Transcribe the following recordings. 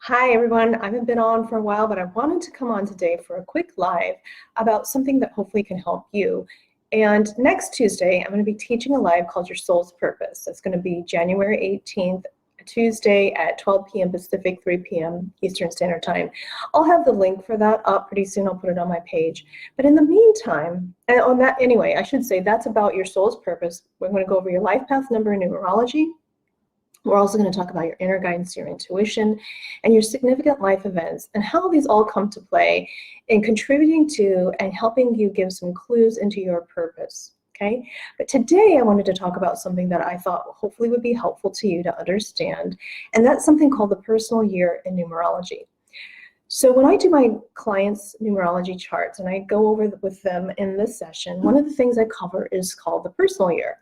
Hi everyone, I haven't been on for a while, but I wanted to come on today for a quick live about something that hopefully can help you. And next Tuesday, I'm going to be teaching a live called Your Soul's Purpose. That's going to be January 18th, Tuesday at 12 p.m. Pacific, 3 p.m. Eastern Standard Time. I'll have the link for that up pretty soon. I'll put it on my page. But in the meantime, and on that anyway, I should say that's about your soul's purpose. We're going to go over your life path number in numerology. We're also going to talk about your inner guidance, your intuition, and your significant life events, and how these all come to play in contributing to and helping you give some clues into your purpose. Okay, but today I wanted to talk about something that I thought hopefully would be helpful to you to understand, and that's something called the personal year in numerology. So when I do my clients' numerology charts and I go over with them in this session, one of the things I cover is called the personal year.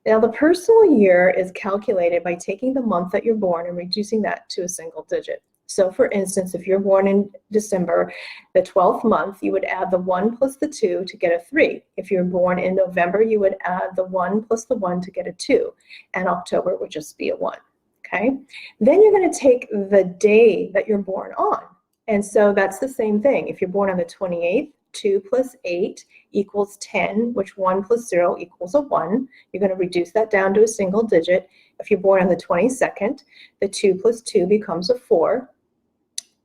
Now, the personal year is calculated by taking the month that you're born and reducing that to a single digit. So, for instance, if you're born in December, the 12th month, you would add the 1 plus the 2 to get a 3. If you're born in November, you would add the 1 plus the 1 to get a 2. And October would just be a 1. Okay? Then you're going to take the day that you're born on. And so that's the same thing. If you're born on the 28th, 2 plus 8 equals 10, which 1 plus 0 equals a 1. You're going to reduce that down to a single digit. If you're born on the 22nd, the 2 plus 2 becomes a 4.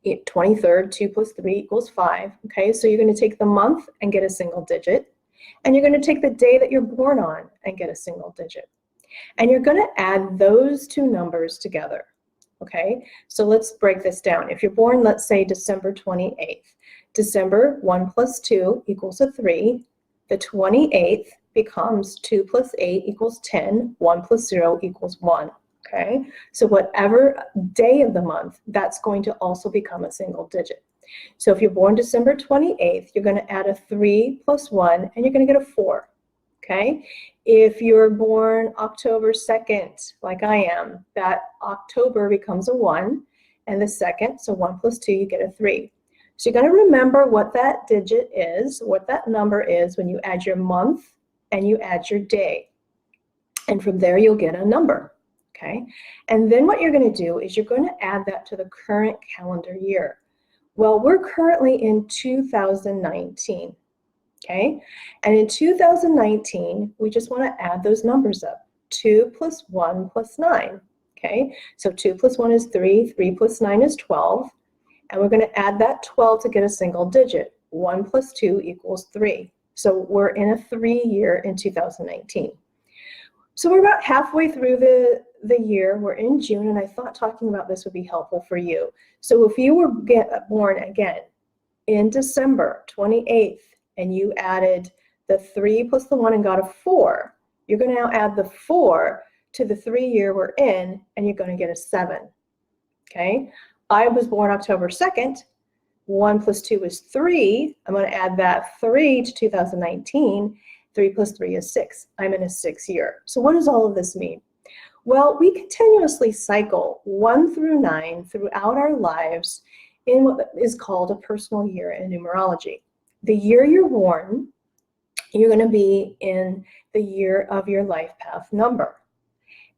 23rd, 2 plus 3 equals 5. Okay, so you're going to take the month and get a single digit. And you're going to take the day that you're born on and get a single digit. And you're going to add those two numbers together. Okay, so let's break this down. If you're born, let's say December 28th, December 1 plus 2 equals a 3. The 28th becomes 2 plus 8 equals 10. 1 plus 0 equals 1. Okay, so whatever day of the month, that's going to also become a single digit. So if you're born December 28th, you're going to add a 3 plus 1, and you're going to get a 4. Okay, if you're born October 2nd, like I am, that October becomes a 1, and the 2nd, so 1 plus 2, you get a 3. So you're going to remember what that digit is, what that number is when you add your month and you add your day. And from there, you'll get a number. Okay, and then what you're going to do is you're going to add that to the current calendar year. Well, we're currently in 2019. Okay, and in 2019, we just want to add those numbers up. 2 plus 1 plus 9. Okay, so 2 plus 1 is 3, 3 plus 9 is 12, and we're going to add that 12 to get a single digit. 1 plus 2 equals 3. So we're in a 3 year in 2019. So we're about halfway through the year. We're in June, and I thought talking about this would be helpful for you. So if you were born again in December 28th, and you added the 3 plus the 1 and got a 4, you're going to now add the 4 to the 3 year we're in, and you're going to get a 7. Okay, I was born October 2nd. 1 plus 2 is 3. I'm going to add that 3 to 2019. 3 plus 3 is 6. I'm in a 6 year. So what does all of this mean? Well, we continuously cycle 1 through 9 throughout our lives in what is called a personal year in numerology. The year you're born, you're going to be in the year of your life path number.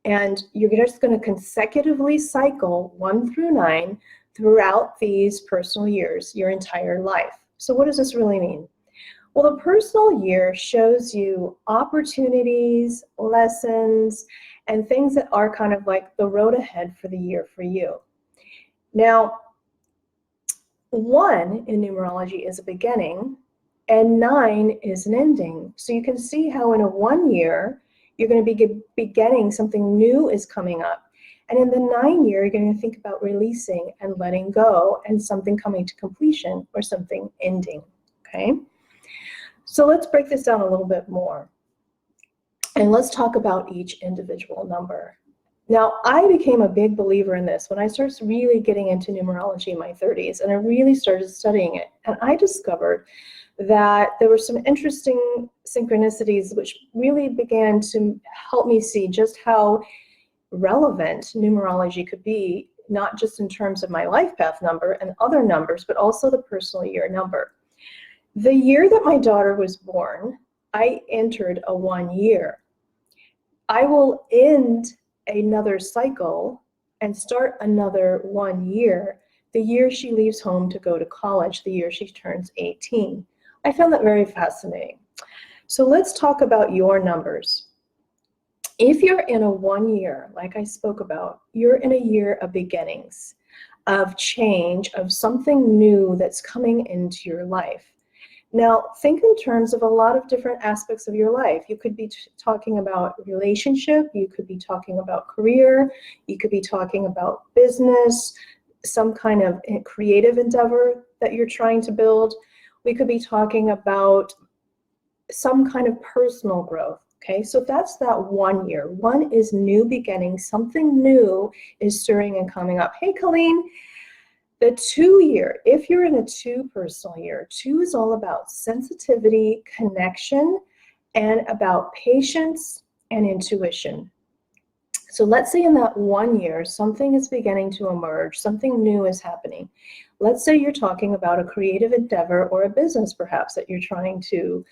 And you're just going to consecutively cycle 1 through 9 throughout these personal years, your entire life. So what does this really mean? Well, the personal year shows you opportunities, lessons, and things that are kind of like the road ahead for the year for you. Now, 1 in numerology is a beginning, and 9 is an ending. So you can see how in a 1 year, you're going to be beginning something new is coming up. And in the 9 year, you're going to think about releasing and letting go and something coming to completion or something ending. Okay? So let's break this down a little bit more. And let's talk about each individual number. Now, I became a big believer in this when I started really getting into numerology in my 30s, and I really started studying it. And I discovered that there were some interesting synchronicities which really began to help me see just how relevant numerology could be, not just in terms of my life path number and other numbers, but also the personal year number. The year that my daughter was born, I entered a 1 year. I will end another cycle and start another 1 year the year she leaves home to go to college, the year she turns 18. I found that very fascinating. So let's talk about your numbers. If you're in a 1 year, like I spoke about, you're in a year of beginnings, of change, of something new that's coming into your life. Now, think in terms of a lot of different aspects of your life. You could be talking about relationship, you could be talking about career, you could be talking about business, some kind of creative endeavor that you're trying to build. We could be talking about some kind of personal growth. Okay, so that's that 1 year. One is new beginning, something new is stirring and coming up. Hey, Colleen. The 2 year, if you're in a 2 personal year, 2 is all about sensitivity, connection, and about patience and intuition. So let's say in that 1 year, something is beginning to emerge, something new is happening. Let's say you're talking about a creative endeavor or a business perhaps that you're trying to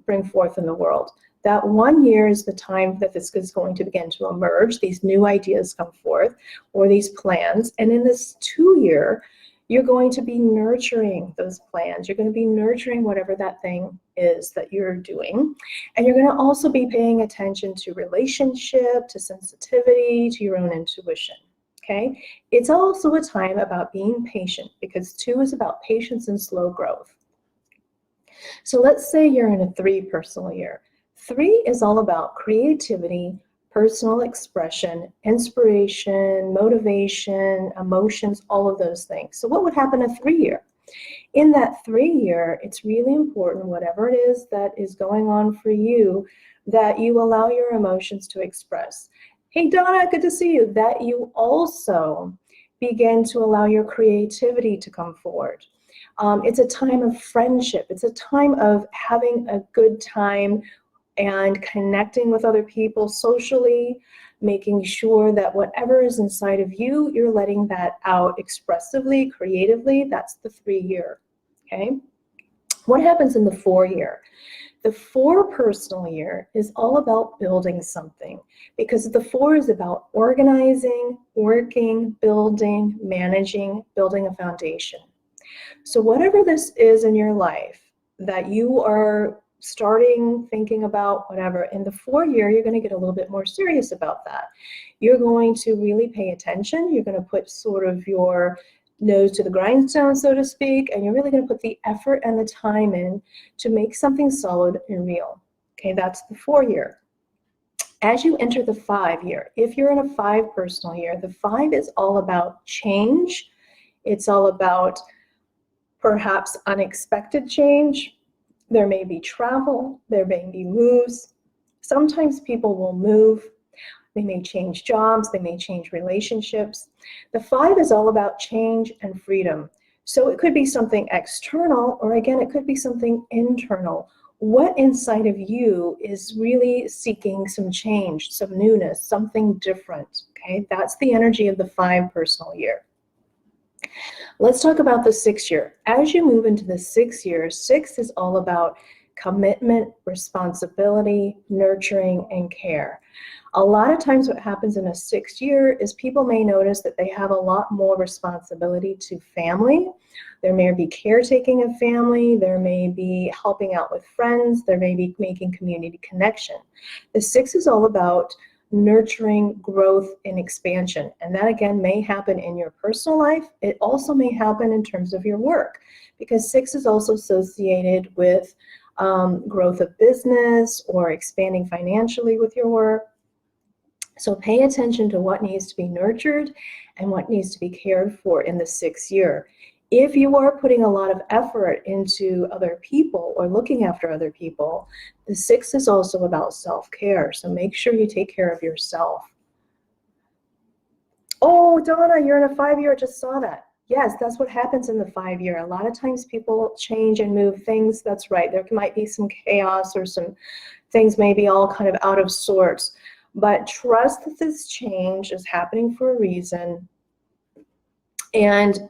bring forth in the world. That 1 year is the time that this is going to begin to emerge, these new ideas come forth, or these plans. And in this 2 year, you're going to be nurturing those plans. You're going to be nurturing whatever that thing is that you're doing. And you're going to also be paying attention to relationship, to sensitivity, to your own intuition. Okay? It's also a time about being patient, because 2 is about patience and slow growth. So let's say you're in a 3 personal year. 3 is all about creativity, personal expression, inspiration, motivation, emotions, all of those things. So what would happen in a 3 year? In that 3 year, it's really important, whatever it is that is going on for you, that you allow your emotions to express. Hey, Donna, good to see you. That you also begin to allow your creativity to come forward. It's a time of friendship. It's a time of having a good time and connecting with other people socially, making sure that whatever is inside of you, you're letting that out expressively, creatively. That's the 3 year, okay? What happens in the 4 year? The 4 personal year is all about building something, because the 4 is about organizing, working, building, managing, building a foundation. So whatever this is in your life that you are starting, thinking about, whatever, in the 4 year, you're going to get a little bit more serious about that. You're going to really pay attention. You're going to put sort of your nose to the grindstone, so to speak, and you're really going to put the effort and the time in to make something solid and real. Okay, that's the 4 year. As you enter the 5 year, if you're in a 5 personal year, the 5 is all about change. It's all about perhaps unexpected change. There may be travel, there may be moves. Sometimes people will move. They may change jobs, they may change relationships. The 5 is all about change and freedom. So it could be something external, or again, it could be something internal. What inside of you is really seeking some change, some newness, something different, okay? That's the energy of the 5 personal year. Let's talk about the 6 year. As you move into the 6 year, 6 is all about commitment, responsibility, nurturing, and care. A lot of times what happens in a 6 year is people may notice that they have a lot more responsibility to family. There may be caretaking of family, there may be helping out with friends, there may be making community connection. The 6 is all about nurturing growth and expansion, and that again may happen in your personal life. It also may happen in terms of your work, because 6 is also associated with growth of business or expanding financially with your work. So pay attention to what needs to be nurtured and what needs to be cared for in the 6 year. If you are putting a lot of effort into other people or looking after other people, the 6 is also about self-care. So make sure you take care of yourself. Oh, Donna, you're in a 5 year, I just saw that. Yes, that's what happens in the 5 year. A lot of times people change and move things. That's right. There might be some chaos or some things may be all kind of out of sorts. But trust that this change is happening for a reason. And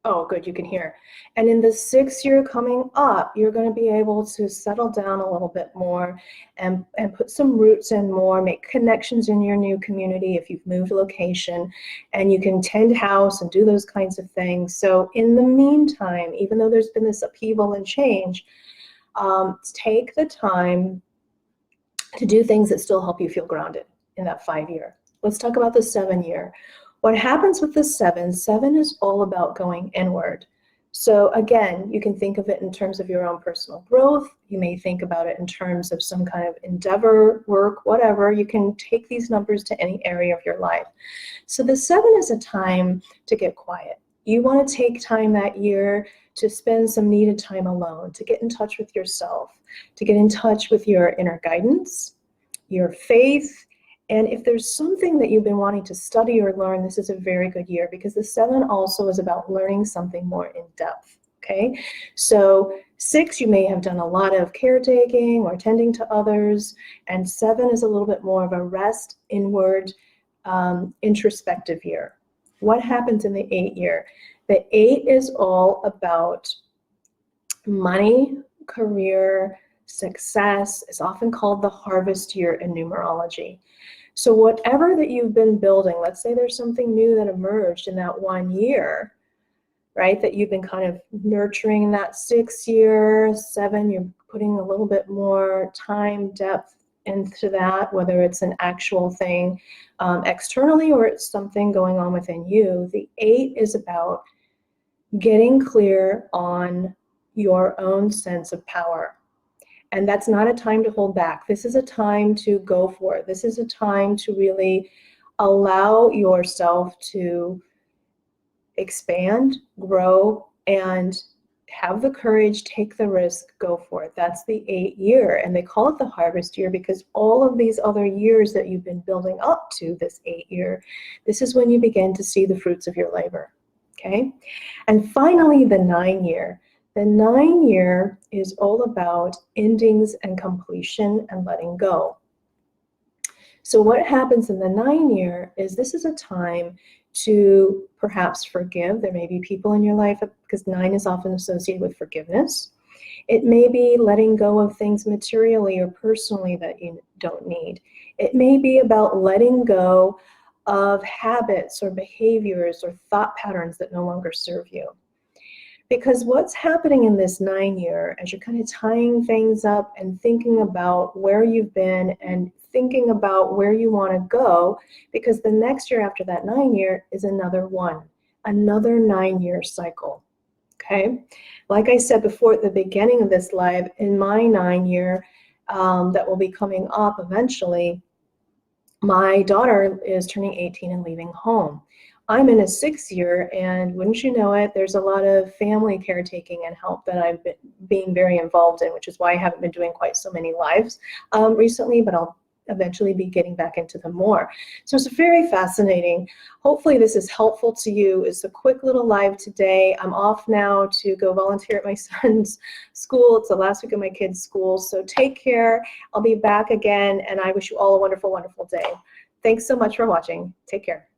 Oh, good, you can hear. And in the 6th year coming up, you're going to be able to settle down a little bit more and put some roots in more, make connections in your new community if you've moved location, and you can tend house and do those kinds of things. So in the meantime, even though there's been this upheaval and change, take the time to do things that still help you feel grounded in that 5 year. Let's talk about the 7 year. What happens with the seven is all about going inward. So again, you can think of it in terms of your own personal growth. You may think about it in terms of some kind of endeavor, work, whatever. You can take these numbers to any area of your life. So the 7 is a time to get quiet. You want to take time that year to spend some needed time alone, to get in touch with yourself, to get in touch with your inner guidance, your faith. And if there's something that you've been wanting to study or learn, this is a very good year, because the 7 also is about learning something more in depth. Okay, so 6, you may have done a lot of caretaking or tending to others, and 7 is a little bit more of a rest, inward, introspective year. What happens in the 8 year? The 8 is all about money, career, success. Is often called the harvest year in numerology. So whatever that you've been building, let's say there's something new that emerged in that 1 year, right, that you've been kind of nurturing in that 6 year, 7, you're putting a little bit more time, depth into that, whether it's an actual thing externally or it's something going on within you. The 8 is about getting clear on your own sense of power. And that's not a time to hold back. This is a time to go for it. This is a time to really allow yourself to expand, grow, and have the courage, take the risk, go for it. That's the 8 year. And they call it the harvest year because all of these other years that you've been building up to this 8 year, this is when you begin to see the fruits of your labor. Okay? And finally, the 9 year. The 9 year is all about endings and completion and letting go. So what happens in the 9 year is this is a time to perhaps forgive. There may be people in your life, because 9 is often associated with forgiveness. It may be letting go of things materially or personally that you don't need. It may be about letting go of habits or behaviors or thought patterns that no longer serve you. Because what's happening in this 9 year, as you're kind of tying things up and thinking about where you've been and thinking about where you want to go, because the next year after that 9 year is another 9-year cycle. Okay, like I said before at the beginning of this live, in my 9 year that will be coming up eventually, my daughter is turning 18 and leaving home. I'm in a 6 year, and wouldn't you know it, there's a lot of family caretaking and help that I've been being very involved in, which is why I haven't been doing quite so many lives recently, but I'll eventually be getting back into them more. So it's very fascinating. Hopefully this is helpful to you. It's a quick little live today. I'm off now to go volunteer at my son's school. It's the last week of my kids' school. So take care. I'll be back again, and I wish you all a wonderful, wonderful day. Thanks so much for watching. Take care.